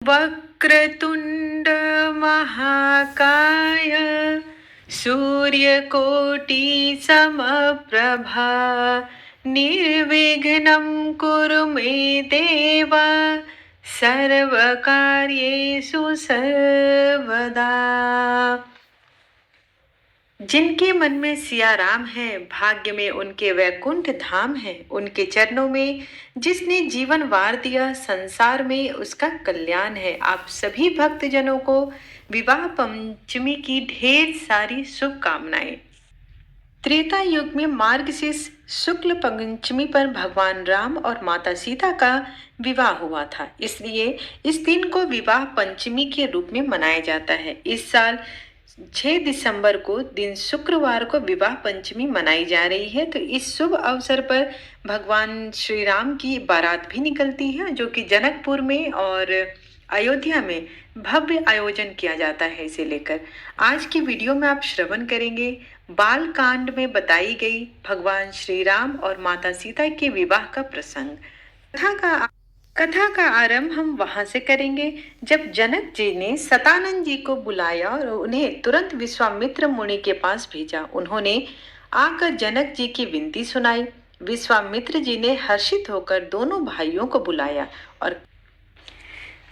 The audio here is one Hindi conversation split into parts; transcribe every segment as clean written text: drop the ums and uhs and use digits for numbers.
वक्रतुंड महाकाय सूर्यकोटि समप्रभा निर्विघ्नं कुरु मे देव सर्वकार्येषु सर्वदा। जिनके मन में सिया राम है, भाग्य में उनके वैकुंठ धाम है। उनके चरणों में जिसने जीवन वार दिया, संसार में उसका कल्याण है। आप सभी भक्तजनों को विवाह पंचमी की ढेर सारी शुभकामनाएं। त्रेता युग में मार्गशीर्ष शुक्ल पंचमी पर भगवान राम और माता सीता का विवाह हुआ था, इसलिए इस दिन को विवाह पंचमी के रूप में मनाया जाता है। इस साल 6 दिसंबर को दिन शुक्रवार को विवाह पंचमी मनाई जा रही है। तो इस शुभ अवसर पर भगवान श्री राम की बारात भी निकलती है, जो कि जनकपुर में और अयोध्या में भव्य आयोजन किया जाता है। इसे लेकर आज की वीडियो में आप श्रवण करेंगे बाल कांड में बताई गई भगवान श्री राम और माता सीता के विवाह का प्रसंग। कथा का आरंभ हम वहां से करेंगे जब जनक जी ने सतानंद जी को बुलाया और उन्हें तुरंत विश्वामित्र मुनि के पास भेजा। उन्होंने आकर जनक जी की विनती सुनाई। विश्वामित्र जी ने हर्षित होकर दोनों भाइयों को बुलाया और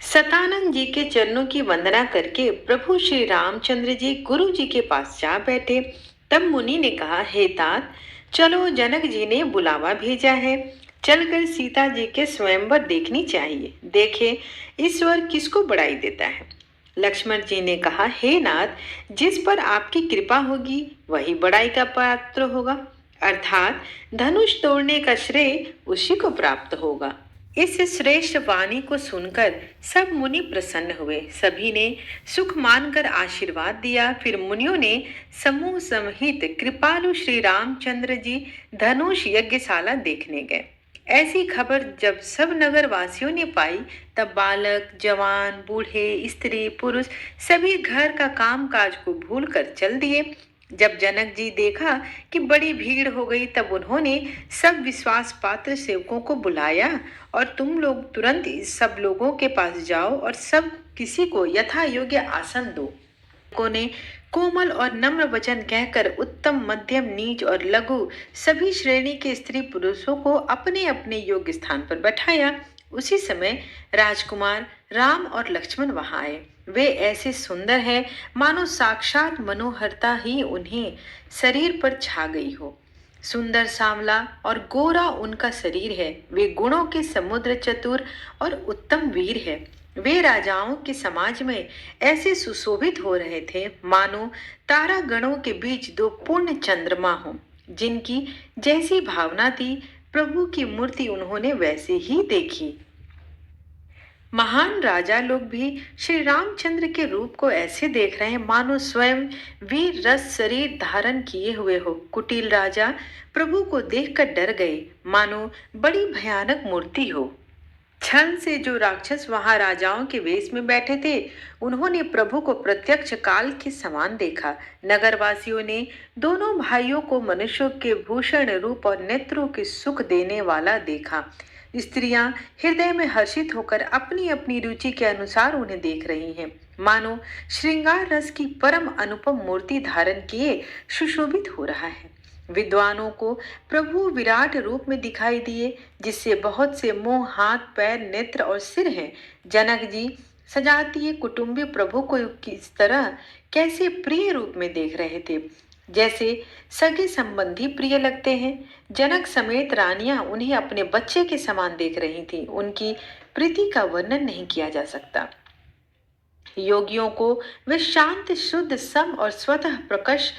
सतानंद जी के चरणों की वंदना करके प्रभु श्री रामचंद्र जी गुरु जी के पास जा बैठे। तब मुनि ने कहा, हे तात, चलो, जनक जी ने बुलावा भेजा है, चलकर सीता जी के स्वयंवर देखनी चाहिए। देखे ईश्वर किसको बड़ाई देता है। लक्ष्मण जी ने कहा, हे नाथ, जिस पर आपकी कृपा होगी वही बड़ाई का पात्र होगा, अर्थात धनुष तोड़ने का श्रेय उसी को प्राप्त होगा। इस श्रेष्ठ वाणी को सुनकर सब मुनि प्रसन्न हुए। सभी ने सुख मानकर आशीर्वाद दिया। फिर मुनियों ने समूह सहित कृपालु श्री रामचंद्र जी धनुष यज्ञशाला देखने गए। ऐसी खबर जब सब नगर वासियों ने पाई, तब बालक, जवान, बूढ़े, स्त्री, पुरुष सभी घर का काम काज को भूलकर चल दिए। जब जनक जी देखा कि बड़ी भीड़ हो गई, तब उन्होंने सब विश्वास पात्र सेवकों को बुलाया और तुम लोग तुरंत इस सब लोगों के पास जाओ और सब किसी को यथा योग्य आसन दो। सेवकों ने कोमल और नम्र वचन कहकर उत्तम, मध्यम, नीच और लघु सभी श्रेणी के स्त्री पुरुषों को अपने अपने योग्य स्थान पर बैठाया। उसी समय राजकुमार राम और लक्ष्मण वहां आए। वे ऐसे सुंदर हैं मानो साक्षात मनोहरता ही उन्हें शरीर पर छा गई हो। सुंदर, सांवला और गोरा उनका शरीर है। वे गुणों के समुद्र, चतुर और उत्तम वीर है। वे राजाओं के समाज में ऐसे सुशोभित हो रहे थे मानो तारा गणों के बीच दो पूर्ण चंद्रमा हों। जिनकी जैसी भावना थी, प्रभु की मूर्ति उन्होंने वैसे ही देखी। महान राजा लोग भी श्री रामचंद्र के रूप को ऐसे देख रहे हैं मानो स्वयं वीर रस शरीर धारण किए हुए हो। कुटिल राजा प्रभु को देखकर डर गए, मानो बड़ी भयानक मूर्ति हो। छल से जो राक्षस वहां राजाओं के वेश में बैठे थे, उन्होंने प्रभु को प्रत्यक्ष काल के समान देखा। नगरवासियों ने दोनों भाइयों को मनुष्यों के भूषण रूप और नेत्रों के सुख देने वाला देखा। स्त्रियां हृदय में हर्षित होकर अपनी अपनी रुचि के अनुसार उन्हें देख रही हैं, मानो श्रृंगार रस की परम अनुपम मूर्ति धारण किए सुशोभित हो रहा है। विद्वानों को प्रभु विराट रूप में दिखाई दिए, जिससे बहुत से मुंह, हाथ, पैर, नेत्र और सिर हैं। जनक जी सजातीय कुटुंबी प्रभु को किस तरह कैसे प्रिय रूप में देख रहे थे, जैसे सगे संबंधी प्रिय लगते हैं। जनक समेत रानियां उन्हें अपने बच्चे के समान देख रही थीं। उनकी प्रीति का वर्णन नहीं किया जा सकता। योगियों को वे शांत, शुद्ध, सम और स्वतः प्रकाश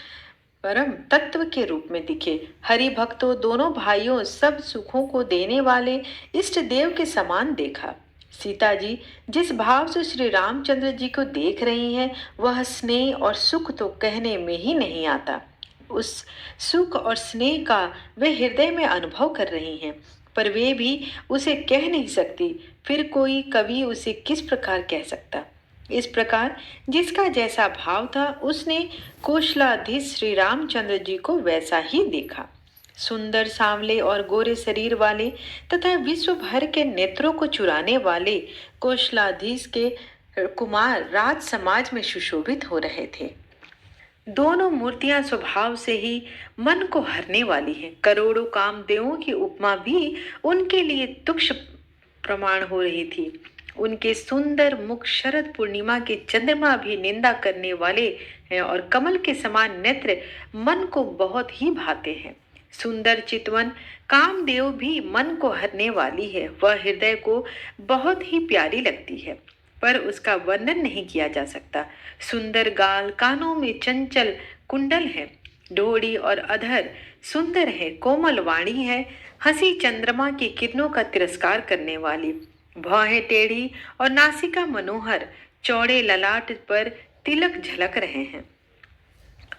परम तत्व के रूप में दिखे। हरि भक्तों, दोनों भाइयों सब सुखों को देने वाले इष्ट देव के समान देखा। सीता जी जिस भाव से श्री रामचंद्र जी को देख रही हैं, वह स्नेह और सुख तो कहने में ही नहीं आता। उस सुख और स्नेह का वे हृदय में अनुभव कर रही हैं, पर वे भी उसे कह नहीं सकती। फिर कोई कवि उसे किस प्रकार कह सकता। इस प्रकार जिसका जैसा भाव था, उसने कौशलाधीश श्री रामचंद्र जी को वैसा ही देखा। सुंदर सांवले और गोरे शरीर वाले तथा विश्व भर के नेत्रों को चुराने वाले कौशलाधीश के कुमार राज समाज में सुशोभित हो रहे थे। दोनों मूर्तियां स्वभाव से ही मन को हरने वाली हैं। करोड़ों कामदेवों की उपमा भी उनके लिए तुच्छ प्रमाण हो रही थी। उनके सुंदर मुख शरद पूर्णिमा के चंद्रमा भी निंदा करने वाले हैं और कमल के समान नेत्र मन को बहुत ही भाते हैं। सुंदर चितवन कामदेव भी मन को हरने वाली है। वह हृदय को बहुत ही प्यारी लगती है, पर उसका वर्णन नहीं किया जा सकता। सुंदर गाल, कानों में चंचल कुंडल है, डोरी और अधर सुंदर है, कोमल वाणी है, हंसी चंद्रमा की किरणों का तिरस्कार करने वाली, भौहें टेढ़ी और नासिका मनोहर, चौड़े ललाट पर तिलक झलक रहे हैं।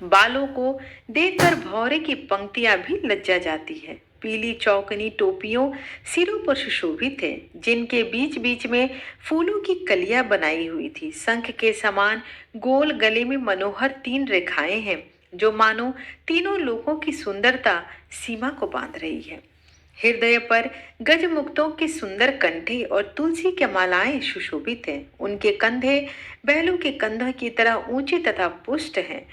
बालों को देखकर भौरे की पंक्तियां भी लज्जा जाती है। पीली चौकनी टोपियों सिरों पर सुशोभित है, जिनके बीच बीच में फूलों की कलियां बनाई हुई थी। शंख के समान गोल गले में मनोहर 3 रेखाएं हैं, जो मानो तीनों लोगों की सुंदरता सीमा को बांध रही है। हृदय पर गजमुक्तों के सुंदर कंठे और तुलसी के मालाएं सुशोभित हैं। उनके कंधे बैलों के कंधों की तरह ऊंचे तथा पुष्ट हैं।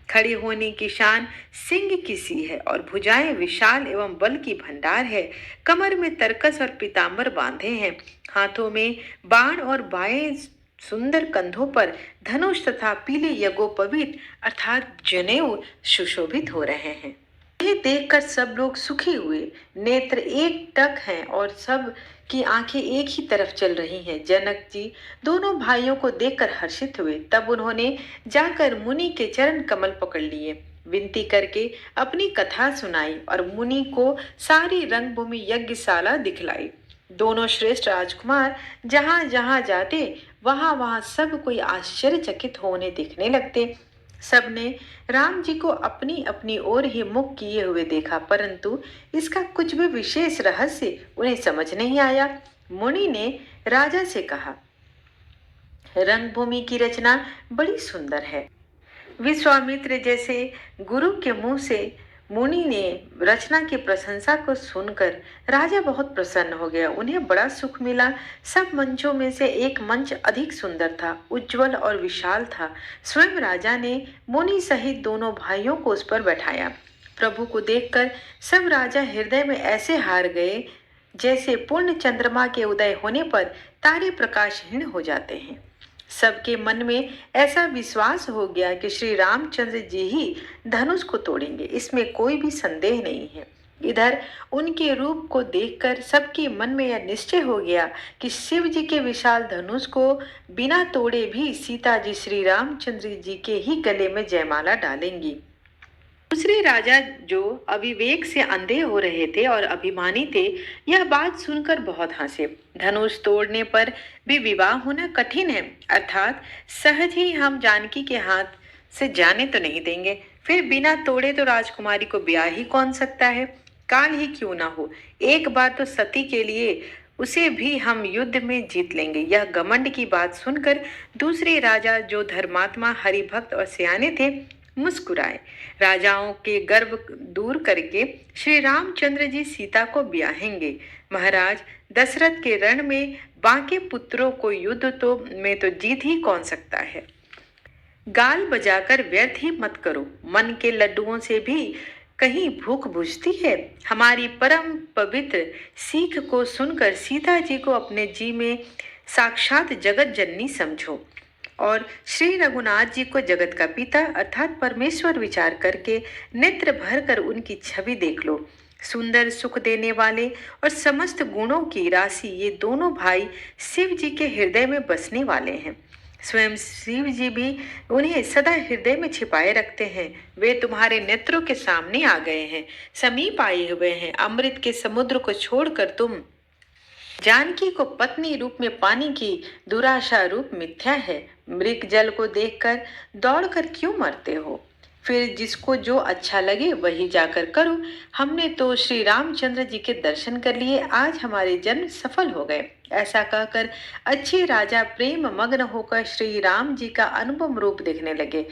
खड़े होने की शान सिंह की सी है और भुजाएं विशाल एवं बल की भंडार है। कमर में तरकस और पीतांबर बांधे हैं। हाथों में बाण और बाएं सुंदर कंधों पर धनुष तथा पीले यज्ञोपवीत अर्थात जनेऊ सुशोभित हो रहे हैं। ये देखकर सब लोग सुखी हुए। नेत्र एक टक हैं और सब की आंखें एक ही तरफ चल रही हैं। जनक जी दोनों भाइयों को देखकर हर्षित हुए। तब उन्होंने जाकर मुनि के चरण कमल पकड़ लिए, विनती करके अपनी कथा सुनाई और मुनि को सारी रंगभूमि यज्ञशाला दिखलाई। दोनों श्रेष्ठ राजकुमार जहां जहां जाते वहां वहां सब कोई आश्चर्यचकित होने देखने लगते। सबने राम जी को अपनी अपनी ओर ही मुख किए हुए देखा, परंतु इसका कुछ भी विशेष रहस्य उन्हें समझ नहीं आया। मुनि ने राजा से कहा, रंगभूमि की रचना बड़ी सुंदर है। विश्वामित्र जैसे गुरु के मुंह से मुनि ने रचना की प्रशंसा को सुनकर राजा बहुत प्रसन्न हो गया। उन्हें बड़ा सुख मिला। सब मंचों में से एक मंच अधिक सुंदर था, उज्जवल और विशाल था। स्वयं राजा ने मुनि सहित दोनों भाइयों को उस पर बैठाया। प्रभु को देखकर सब राजा हृदय में ऐसे हार गए जैसे पूर्ण चंद्रमा के उदय होने पर तारे प्रकाशहीन हो जाते हैं। सबके मन में ऐसा विश्वास हो गया कि श्री रामचंद्र जी ही धनुष को तोड़ेंगे, इसमें कोई भी संदेह नहीं है। इधर उनके रूप को देखकर सबके मन में यह निश्चय हो गया कि शिव जी के विशाल धनुष को बिना तोड़े भी सीता जी श्री रामचंद्र जी के ही गले में जयमाला डालेंगी। दूसरे राजा जो अविवेक से अंधे हो रहे थे और अभिमानी थे, यह बात सुनकर बहुत हंसे। धनुष तोड़ने पर भी विवाह होना कठिन है, अर्थात सहज ही हम जानकी के हाथ से जाने तो नहीं देंगे। फिर बिना तोड़े तो राजकुमारी को ब्याह ही कौन सकता है, काल ही क्यों ना हो। एक बार तो सती के लिए उसे भी हम युद्ध में जीत लेंगे। यह घमंड की बात सुनकर दूसरे राजा जो धर्मात्मा हरिभक्त और सियाने थे मुस्कुराए। राजाओं के गर्व दूर करके श्री रामचंद्र जी सीता को ब्याहेंगे। महाराज दशरथ के रण में बाकी पुत्रों को युद्ध में तो जीत ही कौन सकता है। गाल बजाकर व्यर्थ ही मत करो, मन के लड्डुओं से भी कहीं भूख बुझती है। हमारी परम पवित्र सीख को सुनकर सीता जी को अपने जी में साक्षात जगत जननी समझो और श्री रघुनाथ जी को जगत का पिता अर्थात परमेश्वर विचार करके नेत्र भर कर उनकी छवि देख लो। सुंदर सुख देने वाले और समस्त गुणों की राशि ये दोनों भाई शिव जी के हृदय में बसने वाले हैं। स्वयं शिव जी भी उन्हें सदा हृदय में छिपाए रखते हैं। वे तुम्हारे नेत्रों के सामने आ गए हैं, समीप आए हुए हैं। अमृत के समुद्र को छोड़कर तुम जानकी को पत्नी रूप में पानी की दुराशा रूप मिथ्या है। मृग जल को देखकर दौड़कर क्यों मरते हो। फिर जिसको जो अच्छा लगे वही जाकर करो। हमने तो श्री रामचंद्र जी के दर्शन कर लिए, आज हमारे जन्म सफल हो गए। ऐसा कहकर अच्छे राजा प्रेम मग्न होकर श्री राम जी का अनुपम रूप देखने लगे।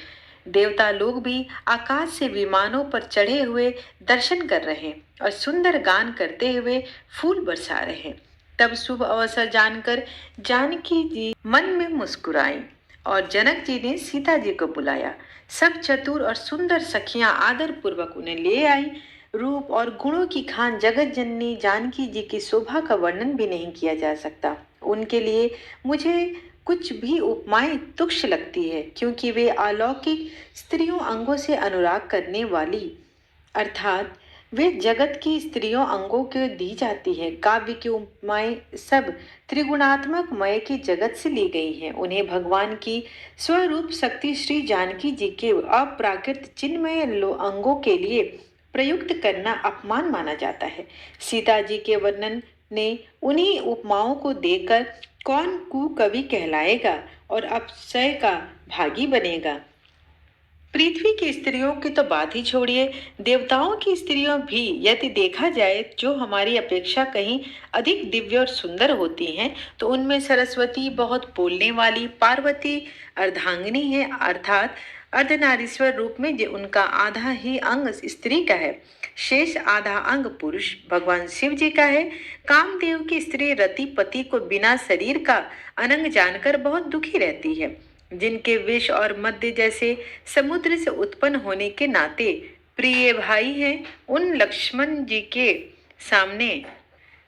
देवता लोग भी आकाश से विमानों पर चढ़े हुए दर्शन कर रहे हैं और सुंदर गान करते हुए फूल बरसा रहे हैं। तब शुभ अवसर जानकर जानकी जी मन में मुस्कुराई और जनक जी ने सीता जी को बुलाया। सब चतुर और सुंदर सखियां आदर पूर्वक उन्हें ले आई। रूप और गुणों की खान जगत जननी जानकी जी की शोभा का वर्णन भी नहीं किया जा सकता। उनके लिए मुझे कुछ भी उपमाएं तुच्छ लगती है, क्योंकि वे अलौकिक स्त्रियों अंगों से अनुराग करने वाली, अर्थात वे जगत की स्त्रियों अंगों को दी जाती है। काव्य की उपमाएं सब त्रिगुणात्मक मय की जगत से ली गई हैं। उन्हें भगवान की स्वरूप शक्ति श्री जानकी जी के अप्राकृत चिन्मय अंगों के लिए प्रयुक्त करना अपमान माना जाता है। सीता जी के वर्णन ने उन्हीं उपमाओं को देकर कौन कुकवि कहलाएगा और अपसय का भागी बनेगा। पृथ्वी की स्त्रियों की तो बात ही छोड़िए, देवताओं की स्त्रियों भी यदि देखा जाए जो हमारी अपेक्षा कहीं अधिक दिव्य और सुंदर होती हैं, तो उनमें सरस्वती बहुत बोलने वाली, पार्वती अर्धांगिनी है, अर्थात अर्धनारीश्वर रूप में जो उनका आधा ही अंग स्त्री का है, शेष आधा अंग पुरुष भगवान शिव जी का है। कामदेव की स्त्री रति पति को बिना शरीर का अनंग जानकर बहुत दुखी रहती है, जिनके विष और मध्य जैसे समुद्र से उत्पन्न होने के नाते प्रिय भाई हैं, उन लक्ष्मण जी के सामने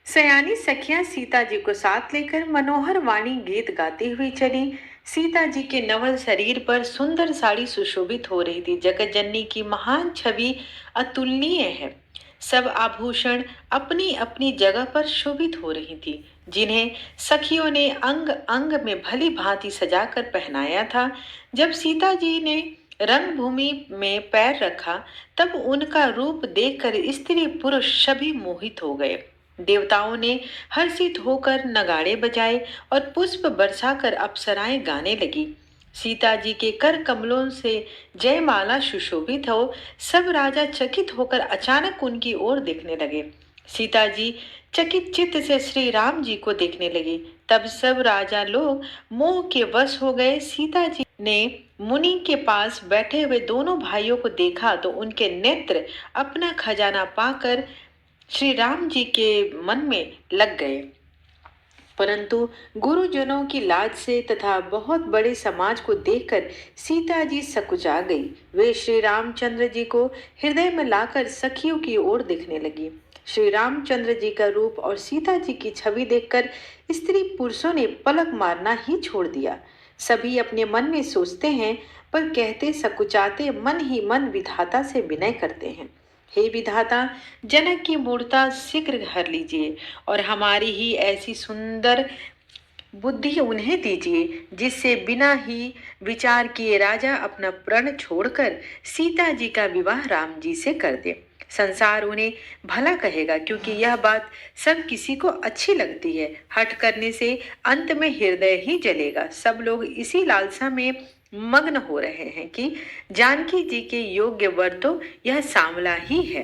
सयानी सखियां सीता जी को साथ लेकर मनोहर वाणी गीत गाती हुई चली। सीता जी के नवल शरीर पर सुंदर साड़ी सुशोभित हो रही थी। जगत जननी की महान छवि अतुलनीय है। सब आभूषण अपनी अपनी जगह पर शोभित हो रही थी, जिन्हें सखियों ने अंग अंग में भली भांति सजाकर पहनाया था। जब सीता जी ने रंगभूमि में पैर रखा, तब उनका रूप देखकर स्त्री पुरुष सभी मोहित हो गए। देवताओं ने हर्षित होकर नगाड़े बजाए और पुष्प बरसाकर अप्सराएं गाने लगी। सीता जी के कर कमलों से जयमाला सुशोभित हो सब राजा चकित होकर अचानक उनकी ओर देखने लगे। सीता जी चकित चित्त से श्री राम जी को देखने लगी। तब सब राजा लोग मोह के वश हो गए। सीता जी ने मुनि के पास बैठे हुए दोनों भाइयों को देखा तो उनके नेत्र अपना खजाना पाकर श्री राम जी के मन में लग गए, परंतु गुरुजनों की लाज से तथा बहुत बड़े समाज को देखकर सीता जी सकुचा गई। वे श्री रामचंद्र जी को हृदय में लाकर सखियों की ओर देखने लगी। श्री रामचंद्र जी का रूप और सीता जी की छवि देखकर स्त्री पुरुषों ने पलक मारना ही छोड़ दिया। सभी अपने मन में सोचते हैं, पर कहते सकुचाते मन ही मन विधाता से विनय करते हैं। हे विधाता, जनक की मूर्ता शीघ्र हर लीजिए और हमारी ही ऐसी सुंदर बुद्धि उन्हें दीजिए, जिससे बिना ही विचार किए राजा अपना प्रण छोड़कर सीता जी का विवाह राम जी से कर दे। संसार उन्हें भला कहेगा, क्योंकि यह बात सब किसी को अच्छी लगती है। हठ करने से अंत में हृदय ही जलेगा। सब लोग इसी लालसा में मग्न हो रहे हैं कि जानकी जी के योग्य वर तो यह सांवला ही है।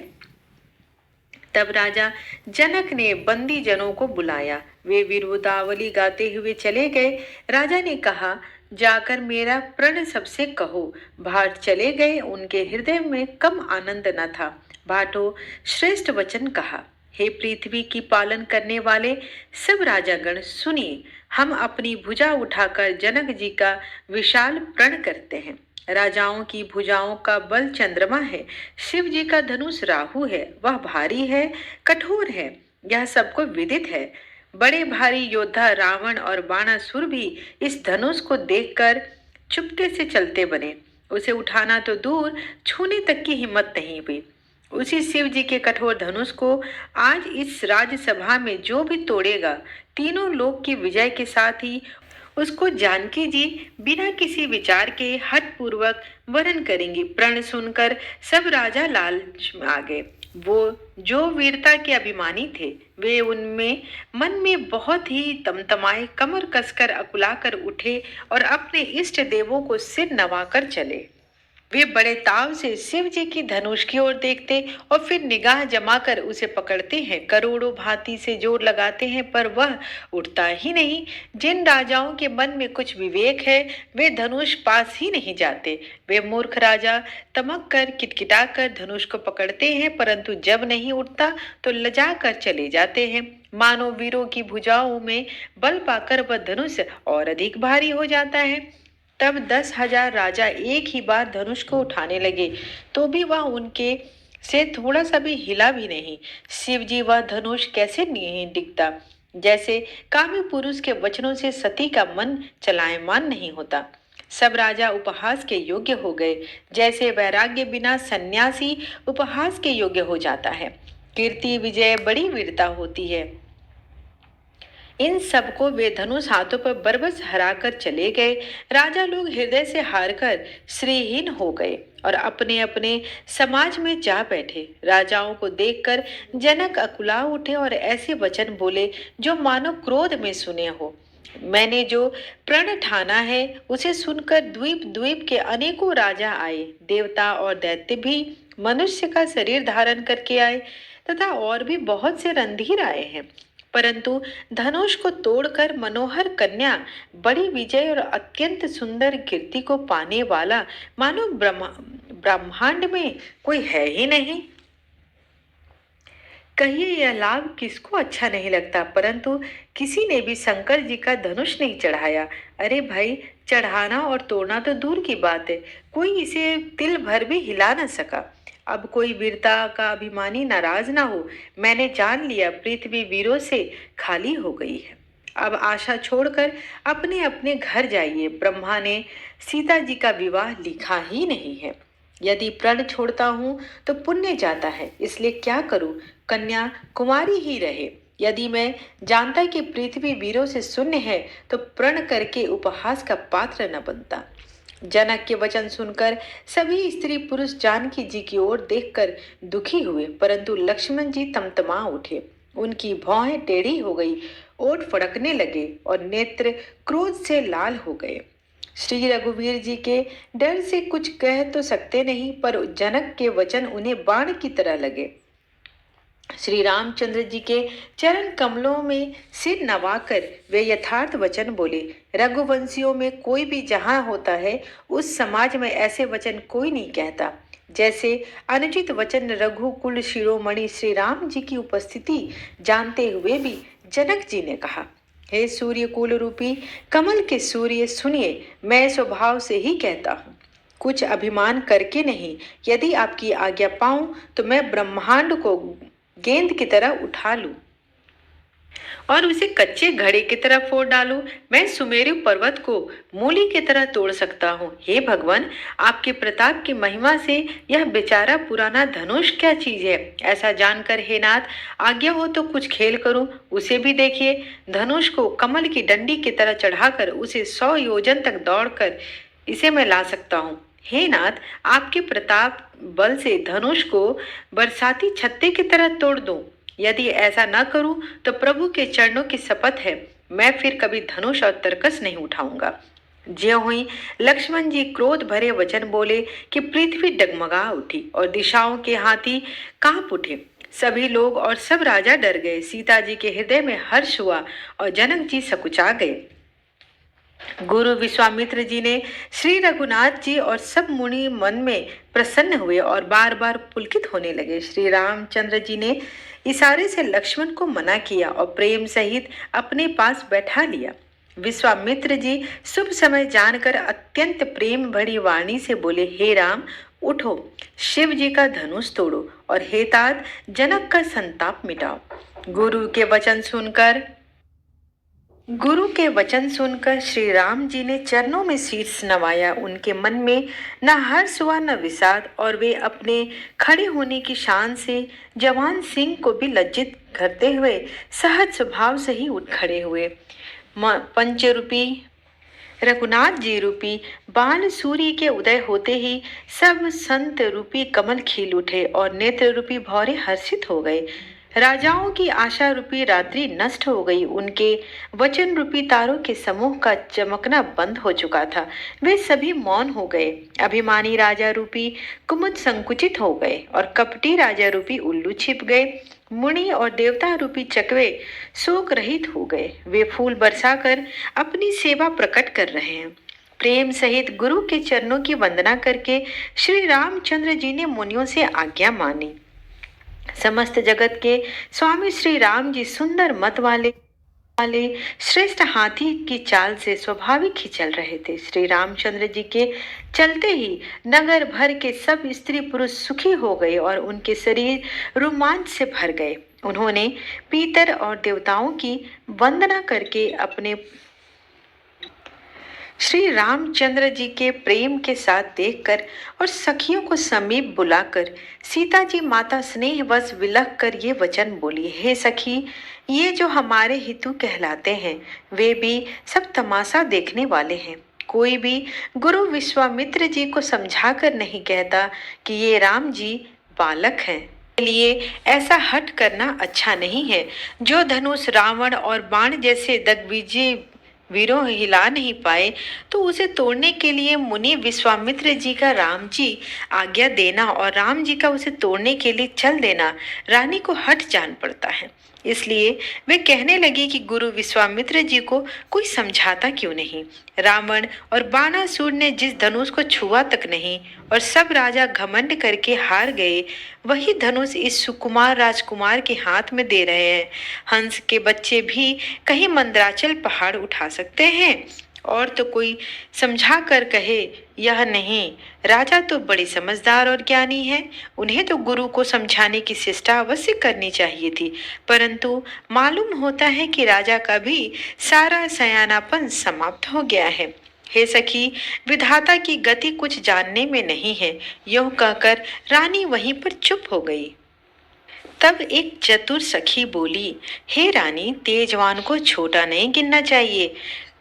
तब राजा जनक ने बंदी जनों को बुलाया। वे विरुदावली गाते हुए चले गए। राजा ने कहा, जाकर मेरा प्रण सबसे कहो। भाट चले गए। उनके हृदय में कम आनंद न था। भाटो श्रेष्ठ वचन कहा। हे पृथ्वी की पालन करने वाले सब राजागण, सुनिए। हम अपनी भुजा उठाकर जनक जी का विशाल प्रण करते हैं। राजाओं की भुजाओं का बल चंद्रमा है। शिव जी का धनुष राहु है। वह भारी है, कठोर है, यह सबको विदित है। बड़े भारी योद्धा रावण और बाणासुर भी इस धनुष को देखकर चुपके से चलते बने। उसे उठाना तो दूर, छूने तक की हिम्मत नहीं हुई। उसी शिव जी के कठोर धनुष को आज इस राज्यसभा में जो भी तोड़ेगा, तीनों लोक की विजय के साथ ही उसको जानकी जी बिना किसी विचार के हठ पूर्वक वरण करेंगी। प्रण सुनकर सब राजा लालच में आ गए। वो जो वीरता के अभिमानी थे, वे उनमें मन में बहुत ही तमतमाए, कमर कसकर अकुलाकर उठे और अपने इष्ट देवों को सिर नवाकर चले। वे बड़े ताव से शिव जी की धनुष की ओर देखते और फिर निगाह जमाकर उसे पकड़ते हैं। करोड़ों भांति से जोर लगाते हैं पर वह उठता ही नहीं। जिन राजाओं के मन में कुछ विवेक है वे धनुष पास ही नहीं जाते। वे मूर्ख राजा तमक कर किटकिटा कर धनुष को पकड़ते हैं परंतु जब नहीं उठता तो लजा कर चले जाते हैं। मानो वीरों की भुजाओं में बल पाकर वह धनुष और अधिक भारी हो जाता है। तब 10,000 राजा एक ही बार धनुष को उठाने लगे तो भी वह उनके से थोड़ा सा भी हिला भी नहीं। शिव जी वह धनुष कैसे नहीं डिगता। जैसे कामी पुरुष के वचनों से सती का मन चलायमान नहीं होता। सब राजा उपहास के योग्य हो गए। जैसे वैराग्य बिना सन्यासी उपहास के योग्य हो जाता है। कीर्ति विजय बड़ी वीरता होती है। इन सबको वे धनुष हाथों पर बरबस हराकर चले गए। राजा लोग हृदय से हारकर श्रीहीन हो गए और अपने अपने समाज में जा बैठे। राजाओं को देखकर जनक अकुला उठे और ऐसे वचन बोले जो मानो क्रोध में सुने हो। मैंने जो प्रण ठाना है उसे सुनकर द्वीप द्वीप के अनेकों राजा आए। देवता और दैत्य भी मनुष्य का शरीर धारण करके आए तथा और भी बहुत से रणधीर आए हैं। परंतु धनुष को तोड़कर मनोहर कन्या बड़ी विजय और अत्यंत सुंदर कीर्ति को पाने वाला मानो ब्रह्मांड में कोई है ही नहीं। कहिए यह लाभ किसको अच्छा नहीं लगता, परंतु किसी ने भी शंकर जी का धनुष नहीं चढ़ाया। अरे भाई, चढ़ाना और तोड़ना तो दूर की बात है, कोई इसे तिल भर भी हिला न सका। अब कोई वीरता का अभिमानी नाराज ना हो। मैंने जान लिया पृथ्वी वीरों से खाली हो गई है। अब आशा छोड़कर अपने अपने घर जाइए। ब्रह्मा ने सीता जी का विवाह लिखा ही नहीं है। यदि प्रण छोड़ता हूँ तो पुण्य जाता है, इसलिए क्या करूँ, कन्या कुमारी ही रहे। यदि मैं जानता कि पृथ्वी वीरों से शून्य है तो प्रण करके उपहास का पात्र न बनता। जनक के वचन सुनकर सभी स्त्री पुरुष जानकी जी की ओर देखकर दुखी हुए, परंतु लक्ष्मण जी तमतमा उठे। उनकी भौहें टेढ़ी हो गई, ओठ फड़कने लगे और नेत्र क्रोध से लाल हो गए। श्री रघुवीर जी के डर से कुछ कह तो सकते नहीं, पर जनक के वचन उन्हें बाण की तरह लगे। श्री रामचंद्र जी के चरण कमलों में सिर नवाकर वे यथार्थ वचन बोले। रघुवंशियों में कोई भी जहां होता है उस समाज में ऐसे वचन कोई नहीं कहता। जैसे अनुचित वचन रघुकुल शिरोमणि श्री राम जी की उपस्थिति जानते हुए भी जनक जी ने कहा, हे सूर्य कुल रूपी कमल के सूर्य, सुनिए, मैं स्वभाव से ही कहता हूँ, कुछ अभिमान करके नहीं। यदि आपकी आज्ञा पाऊं तो मैं ब्रह्मांड को गेंद की तरह उठा लूं और उसे कच्चे घड़े की तरह फोड़ डालूं। मैं सुमेरु पर्वत को मूली की तरह तोड़ सकता हूँ। हे भगवान, आपके प्रताप की महिमा से यह बेचारा पुराना धनुष क्या चीज है। ऐसा जानकर हे नाथ, आज्ञा हो तो कुछ खेल करूं। उसे भी देखिए, धनुष को कमल की डंडी की तरह चढ़ाकर उसे 100 योजन तक दौड़कर इसे मैं ला सकता हूँ। हे नाथ, आपके प्रताप बल से धनुष को बरसाती छत्ते की तरह तोड़ दूं। यदि ऐसा न करूं तो प्रभु के चरणों की शपथ है, मैं फिर कभी धनुष और तरकस नहीं उठाऊंगा। ज्यों हुई लक्ष्मण जी क्रोध भरे वचन बोले कि पृथ्वी डगमगा उठी और दिशाओं के हाथी कांप उठे। सभी लोग और सब राजा डर गए। सीता जी के हृदय में हर्ष हुआ और जनक जी सकुचा गए। गुरु विश्वामित्र जी ने श्री रघुनाथ जी और सब मुनि मन में प्रसन्न हुए और बार बार पुलकित होने लगे। श्री रामचंद्र जी ने इशारे से लक्ष्मण को मना किया और प्रेम सहित अपने पास बैठा लिया। विश्वामित्र जी शुभ समय जानकर अत्यंत प्रेम भरी वाणी से बोले, हे राम, उठो, शिव जी का धनुष तोड़ो और हे तात, जनक का संताप मिटाओ। गुरु के वचन सुनकर श्री राम जी ने चरणों में शीर्ष नवाया। उनके मन में न हर्ष हुआ न विषाद और वे अपने खड़े होने की शान से जवान सिंह को भी लज्जित करते हुए सहज स्वभाव से ही उठ खड़े हुए। पंचरूपी रघुनाथ जी रूपी बाल सूर्य के उदय होते ही सब संत रूपी कमल खिल उठे और नेत्र रूपी भौरे हर्षित हो गए। राजाओं की आशा रूपी रात्रि नष्ट हो गई। उनके वचन रूपी तारों के समूह का चमकना बंद हो चुका था। वे सभी मौन हो गए। अभिमानी राजा रूपी कुमुद संकुचित हो गए और कपटी राजा रूपी उल्लू छिप गए। मुनि और देवता रूपी चकवे शोक रहित हो गए। वे फूल बरसाकर अपनी सेवा प्रकट कर रहे हैं। प्रेम सहित गुरु के चरणों की वंदना करके श्री रामचंद्र जी ने मुनियों से आज्ञा मानी। समस्त जगत के स्वामी श्री राम जी सुंदर मत वाले श्रेष्ठ हाथी की चाल से स्वाभाविक ही चल रहे थे। श्री रामचंद्र जी के चलते ही नगर भर के सब स्त्री पुरुष सुखी हो गए और उनके शरीर रोमांच से भर गए। उन्होंने पीतर और देवताओं की वंदना करके अपने श्री रामचंद्र जी के प्रेम के साथ देखकर और सखियों को समीप बुलाकर सीता जी माता स्नेहवश विलख कर ये वचन बोली, हे सखी, ये जो हमारे हितु कहलाते हैं वे भी सब तमाशा देखने वाले हैं। कोई भी गुरु विश्वामित्र जी को समझा कर नहीं कहता कि ये राम जी बालक हैं। लिए ऐसा हट करना अच्छा नहीं है। जो धनुष रावण और बाण जैसे दिग्विजय वीरों हिला नहीं पाए तो उसे तोड़ने के लिए मुनि विश्वामित्र जी का राम जी आज्ञा देना और राम जी का उसे तोड़ने के लिए चल देना रानी को हट जान पड़ता है। इसलिए वे कहने लगे कि गुरु विश्वामित्र जी को कोई समझाता क्यों नहीं। रावण और बाणासुर ने जिस धनुष को छुआ तक नहीं और सब राजा घमंड करके हार गए, वही धनुष इस सुकुमार राजकुमार के हाथ में दे रहे हैं। हंस के बच्चे भी कहीं मंदराचल पहाड़ उठा सकते हैं और तो कोई समझा कर कहे यह नहीं। राजा तो बड़े समझदार और ज्ञानी हैं, उन्हें तो गुरु को समझाने की चेष्टा अवश्य करनी चाहिए थी, परंतु मालूम होता है कि राजा का भी सारा सयानापन समाप्त हो गया है। हे सखी, विधाता की गति कुछ जानने में नहीं है। यूं कहकर रानी वहीं पर चुप हो गई। तब एक चतुर सखी बोली, हे रानी, तेजवान को छोटा नहीं गिनना चाहिए।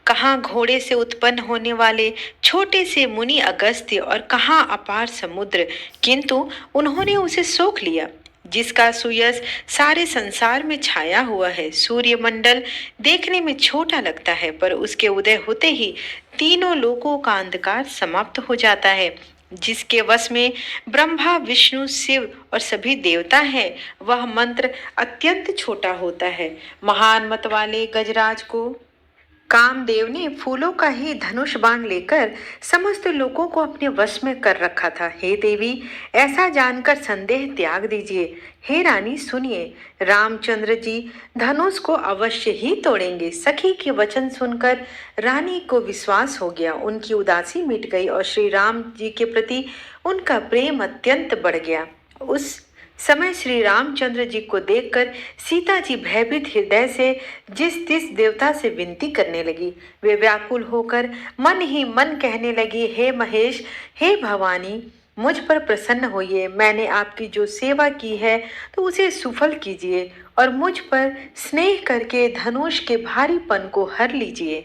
कहाँ घोड़े से उत्पन्न होने वाले छोटे से मुनि अगस्त्य और कहाँ अपार समुद्र, किंतु उन्होंने उसे सोख लिया जिसका सुयश सारे संसार में छाया हुआ है। सूर्यमंडल देखने में छोटा लगता है पर उसके उदय होते ही तीनों लोकों का अंधकार समाप्त हो जाता है। जिसके वश में ब्रह्मा विष्णु शिव और सभी देवता हैं, वह मंत्र अत्यंत छोटा होता है। महान मत वाले गजराज को कामदेव ने फूलों का ही धनुष बाण लेकर समस्त लोगों को अपने वश में कर रखा था। हे देवी, ऐसा जानकर संदेह त्याग दीजिए। हे रानी सुनिए, रामचंद्र जी धनुष को अवश्य ही तोड़ेंगे। सखी के वचन सुनकर रानी को विश्वास हो गया। उनकी उदासी मिट गई और श्री राम जी के प्रति उनका प्रेम अत्यंत बढ़ गया। उस समय श्री रामचंद्र जी को देखकर सीता जी भयभीत हृदय से जिस तिस देवता से विनती करने लगी। वे व्याकुल होकर मन ही मन कहने लगी, हे महेश, हे भवानी, मुझ पर प्रसन्न होइए। मैंने आपकी जो सेवा की है तो उसे सुफल कीजिए और मुझ पर स्नेह करके धनुष के भारीपन को हर लीजिए।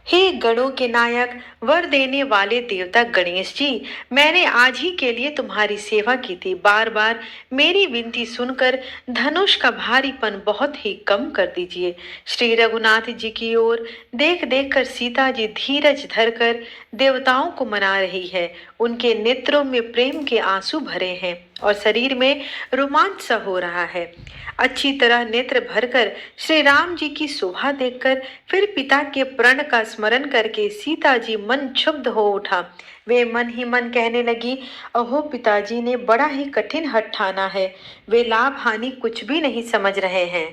हे गणों के नायक, वर देने वाले देवता गणेश जी, मैंने आज ही के लिए तुम्हारी सेवा की थी। बार बार मेरी विनती सुनकर धनुष का भारीपन बहुत ही कम कर दीजिए। श्री रघुनाथ जी की ओर देख देख कर सीता जी धीरज धरकर देवताओं को मना रही है। उनके नेत्रों में प्रेम के आंसू भरे हैं और शरीर में रोमांच सा हो रहा है। अच्छी तरह नेत्र भरकर श्री राम जी की शोभा देखकर फिर पिता के प्रण का स्मरण करके सीता जी मन क्षुब्ध हो उठा। वे मन ही मन कहने लगी, अहो, पिताजी ने बड़ा ही कठिन हठ ठाना है। वे लाभ हानि कुछ भी नहीं समझ रहे हैं।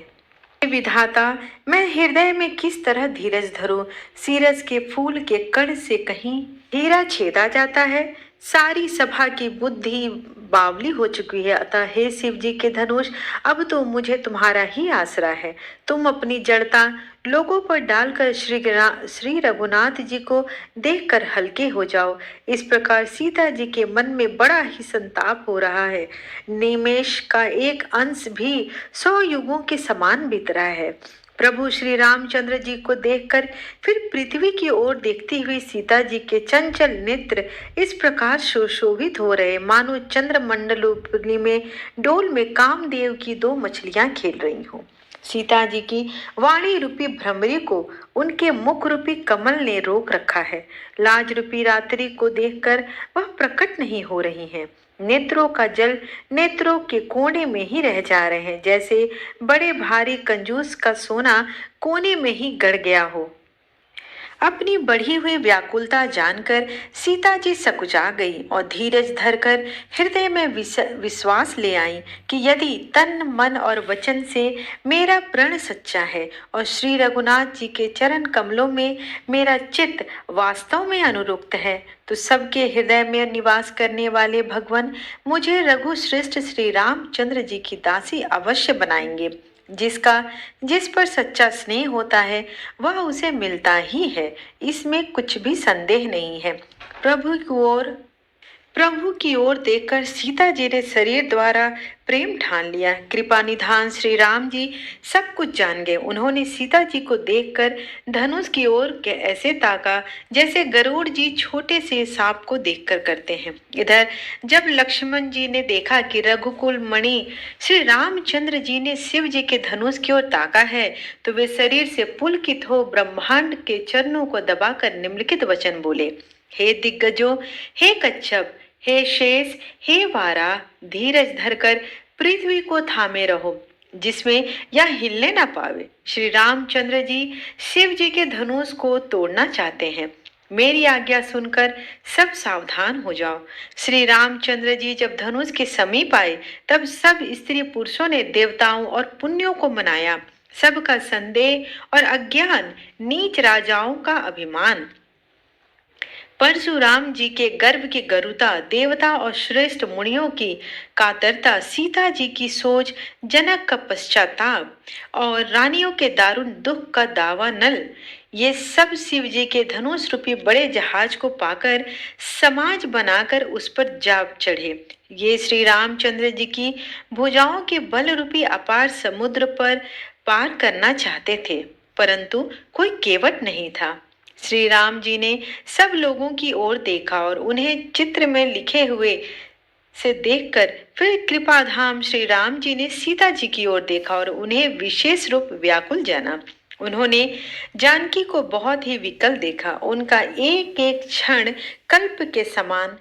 विधाता, मैं हृदय में किस तरह धीरज धरूं? सीरज के फूल के कण से कहीं हीरा छेदा जाता है। सारी सभा की बुद्धि बावली हो चुकी है। अतः हे शिव जी के धनुष, अब तो मुझे तुम्हारा ही आसरा है। तुम अपनी जड़ता लोगों पर डालकर श्री रघुनाथ जी को देखकर हल्के हो जाओ। इस प्रकार सीता जी के मन में बड़ा ही संताप हो रहा है। निमेष का एक अंश भी 100 युगों के समान बीत रहा है। प्रभु श्री रामचंद्र जी को देखकर फिर पृथ्वी की ओर देखती हुई सीता जी के चंचल नेत्र इस प्रकार सुशोभित हो रहे मानो चंद्रमंडलोपरि में डोल में कामदेव की दो मछलियां खेल रही हों। सीता जी की वाणी रूपी भ्रमरी को उनके मुख रूपी कमल ने रोक रखा है। लाज रूपी रात्रि को देखकर वह प्रकट नहीं हो रही हैं। नेत्रों का जल नेत्रों के कोने में ही रह जा रहे हैं, जैसे बड़े भारी कंजूस का सोना कोने में ही गड़ गया हो। अपनी बढ़ी हुई व्याकुलता जानकर सीता जी सकुचा गई और धीरज धरकर हृदय में विश्वास ले आई कि यदि तन मन और वचन से मेरा प्रण सच्चा है और श्री रघुनाथ जी के चरण कमलों में मेरा चित्त वास्तव में अनुरक्त है, तो सबके हृदय में निवास करने वाले भगवान मुझे रघु श्रेष्ठ श्री रामचंद्र जी की दासी अवश्य बनाएंगे। जिस पर सच्चा स्नेह होता है वह उसे मिलता ही है, इसमें कुछ भी संदेह नहीं है। प्रभु की ओर देखकर सीता जी ने शरीर द्वारा प्रेम ठान लिया। कृपा निधान श्री राम जी सब कुछ जान गए। उन्होंने सीता जी को देखकर धनुष की ओर ऐसे ताका जैसे गरुड़ जी छोटे से सांप को देखकर करते हैं। इधर जब लक्ष्मण जी ने देखा कि रघुकुल मणि श्री रामचंद्र जी ने शिव जी के धनुष की ओर ताका है, तो वे शरीर से पुलकित हो ब्रह्मांड के चरणों को दबाकर निम्नलिखित वचन बोले। हे दिग्गजों, हे कच्छप, हे शेष, हे वारा, धीरज धरकर पृथ्वी को थामे रहो, जिसमें यह हिलने ना पावे। श्री रामचंद्र जी शिव जी के धनुष को तोड़ना चाहते हैं। मेरी आज्ञा सुनकर सब सावधान हो जाओ। श्री रामचंद्र जी जब धनुष के समीप आए, तब सब स्त्री पुरुषों ने देवताओं और पुण्यों को मनाया। सबका संदेह और अज्ञान, नीच राजाओं का अभिमान, परशुराम जी के गर्भ की गरुता, देवता और श्रेष्ठ मुनियों की कातरता, सीता जी की सोच, जनक का पश्चाताप और रानियों के दारुण दुख का दावा नल, ये सब शिव जी के धनुष रूपी बड़े जहाज को पाकर समाज बनाकर उस पर जा चढ़े। ये श्री रामचंद्र जी की भुजाओं के बल रूपी अपार समुद्र पर पार करना चाहते थे, परंतु कोई केवट नहीं था। श्री राम जी ने सब लोगों की ओर देखा और उन्हें चित्र में लिखे हुए से देखकर फिर कृपाधाम श्री राम जी ने सीता जी की ओर देखा और उन्हें विशेष रूप व्याकुल जाना। उन्होंने जानकी को बहुत ही विकल देखा। उनका एक एक क्षण कल्प के समान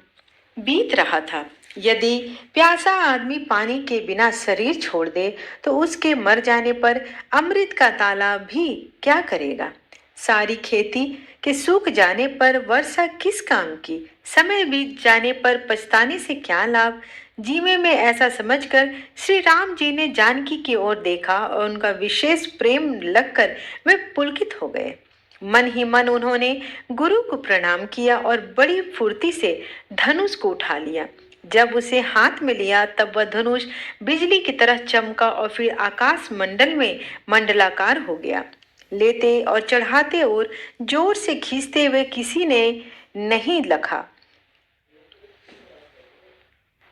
बीत रहा था। यदि प्यासा आदमी पानी के बिना शरीर छोड़ दे, तो उसके मर जाने पर अमृत का तालाब भी क्या करेगा। सारी खेती के सूख जाने पर वर्षा किस काम की। समय बीत जाने पर पछताने से क्या लाभ। जीवे में ऐसा समझकर श्री राम जी ने जानकी की ओर देखा और उनका विशेष प्रेम लगकर वे पुलकित हो गए। मन ही मन उन्होंने गुरु को प्रणाम किया और बड़ी फुर्ती से धनुष को उठा लिया। जब उसे हाथ में लिया, तब वह धनुष बिजली की तरह चमका और फिर आकाश मंडल में मंडलाकार हो गया। लेते और चढ़ाते और जोर से खींचते हुए किसी ने नहीं लखा।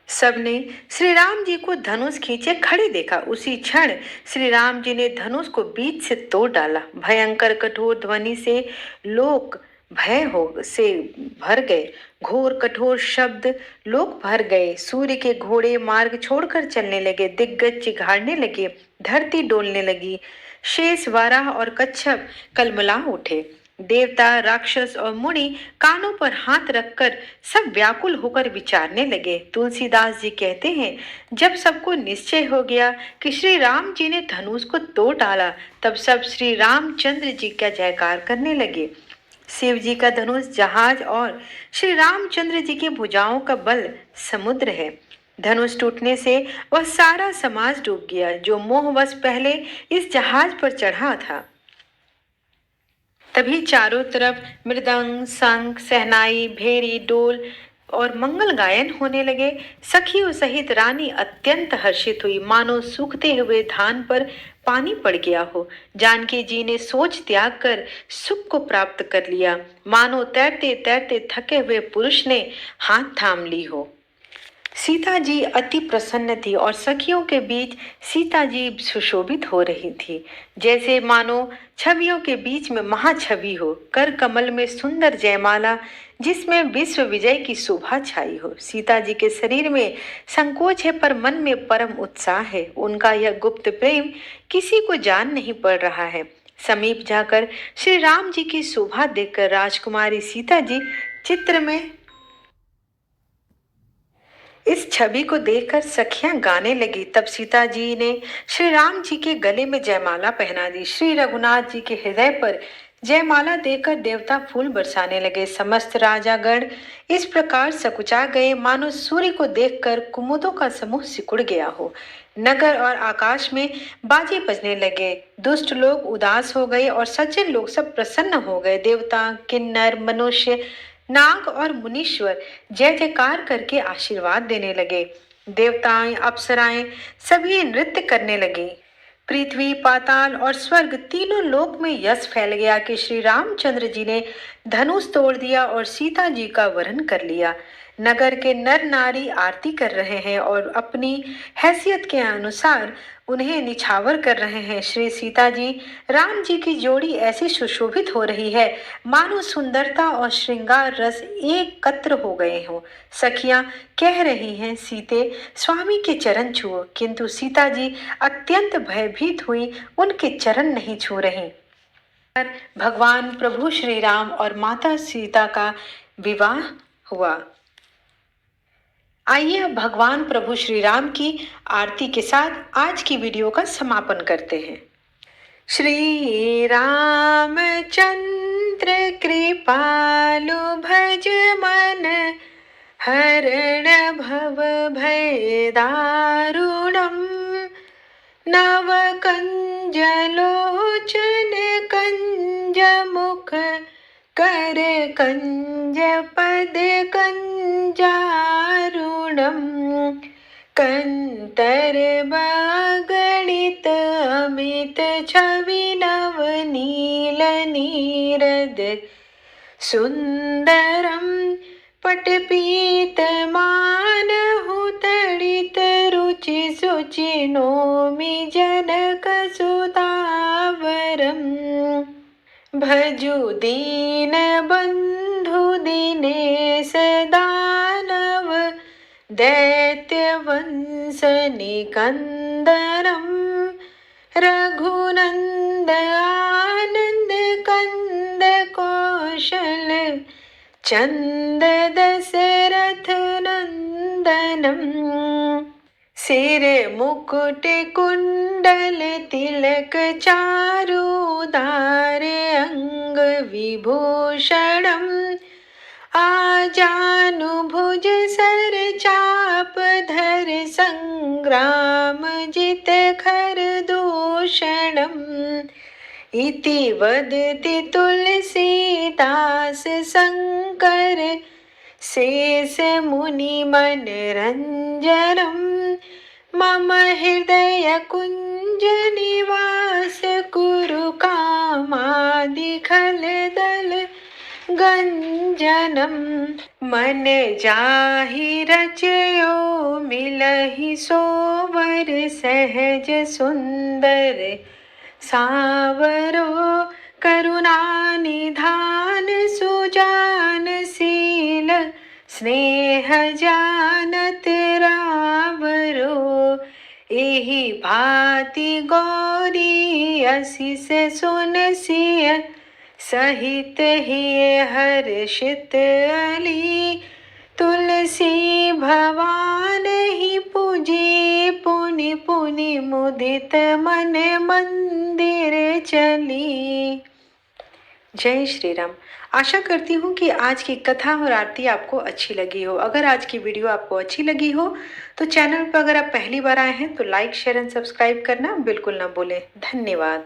सबने श्री राम जी को धनुष खींचे खड़े देखा। उसी क्षण श्री राम जी ने धनुष को बीच से तोड़ डाला। भयंकर कठोर ध्वनि से लोग भय हो से भर गए। घोर कठोर शब्द लोग भर गए। सूर्य के घोड़े मार्ग छोड़कर चलने लगे। दिग्गज चिघाड़ने लगे। धरती डोलने लगी। शेष, वाराह और कच्छप कलमला उठे। देवता, राक्षस और मुनि कानों पर हाथ रखकर सब व्याकुल होकर विचारने लगे। तुलसीदास जी कहते हैं, जब सबको निश्चय हो गया कि श्री राम जी ने धनुष को तोड़ डाला, तब सब श्री रामचंद्र जी का जयकार करने लगे। शिव जी का धनुष जहाज और श्री रामचंद्र जी की भुजाओं का बल समुद्र है। धनुष टूटने से वह सारा समाज डूब गया जो मोहवश पहले इस जहाज पर चढ़ा था। तभी चारों तरफ मृदंग, शंख, सहनाई, भेरी, डोल और मंगल गायन होने लगे। सखियों सहित रानी अत्यंत हर्षित हुई, मानो सूखते हुए धान पर पानी पड़ गया हो। जानकी जी ने सोच त्याग कर सुख को प्राप्त कर लिया, मानो तैरते तैरते थके हुए पुरुष ने हाथ थाम ली हो। सीता जी अति प्रसन्न थी और सखियों के बीच सीता जी सुशोभित हो रही थी, जैसे मानो छवियों के बीच में महाछवि हो, कर कमल में सुंदर जयमाला जिसमें विश्व विजय की शोभा छाई हो। सीता जी के शरीर में संकोच है पर मन में परम उत्साह है। उनका यह गुप्त प्रेम किसी को जान नहीं पड़ रहा है। समीप जाकर श्री राम जी की शोभा देखकर राजकुमारी सीता जी चित्र में इस छवि को देखकर सखियां गाने लगी। तब सीता जी ने श्री राम जी के गले में जयमाला पहना दी। श्री रघुनाथ जी के हृदय पर जयमाला देकर देवता फूल बरसाने लगे। समस्त राजागण इस प्रकार सकुचा गए मानो सूर्य को देखकर कुमुदों का समूह सिकुड़ गया हो। नगर और आकाश में बाजे बजने लगे। दुष्ट लोग उदास हो गए और सज्जन लोग सब प्रसन्न हो गए। देवता, किन्नर, मनुष्य, नाग और मुनीश्वर जय जयकार करके आशीर्वाद देने लगे। देवताएं, अप्सराएं सभी नृत्य करने लगी। पृथ्वी, पाताल और स्वर्ग तीनों लोक में यश फैल गया कि श्री रामचंद्र जी ने धनुष तोड़ दिया और सीता जी का वरण कर लिया। नगर के नर नारी आरती कर रहे हैं और अपनी हैसियत के अनुसार उन्हें निछावर कर रहे हैं। श्री सीता जी राम जी की जोड़ी ऐसी सुशोभित हो रही है मानो सुंदरता और श्रृंगार रस एकत्र हो गए हों। सखियां कह रही हैं, सीते स्वामी के चरण छुओ, किंतु सीता जी अत्यंत भयभीत हुई उनके चरण नहीं छू रही। भगवान प्रभु श्री राम और माता सीता का विवाह हुआ। आइए अब भगवान प्रभु श्री राम की आरती के साथ आज की वीडियो का समापन करते हैं। श्री रामचंद्र कृपालु भज मन हरण भव भय दारुणम नव कंज लोचन कंज मुख कर कंज पद कंजारुणम कंतर गणित अमित छवि नव नील नीरद सुंदरम पटपीत मानहु तड़ित रुचि सुचि नोमि जनक सुतावरम भजु दीन बंधु दिनेश दानव दैत्य वंश निकंदनम रघुनंद आनंद कंद कौशल चंद दशरथ नंदनम सिर मुकुट कुंडल तिलक चारुदार अंग विभूषणम आजानुभुज सर चाप धर संग्राम जित खर दूषणम इति वदति तुलसीदास शंकर शेष मुनि मनरंजनम मम हृदय कुंज निवास कुरु कामादि खल दल गंजनम मन जाहि रचयो मिलहि सोवर सहज सुंदर सावरो करुणा निधान सुजान शील स्नेह जानत रावरो एहि भांति गौरी असिस सुन सिय सहित ही हर्षित अली तुलसी भवान ही पूजी पुनि पुनि मुदित मन मंदिर चली। जय श्री राम। आशा करती हूँ कि आज की कथा और आरती आपको अच्छी लगी हो। अगर आज की वीडियो आपको अच्छी लगी हो तो चैनल पर अगर आप पहली बार आए हैं तो लाइक, शेयर एंड सब्सक्राइब करना बिल्कुल ना भूलें। धन्यवाद।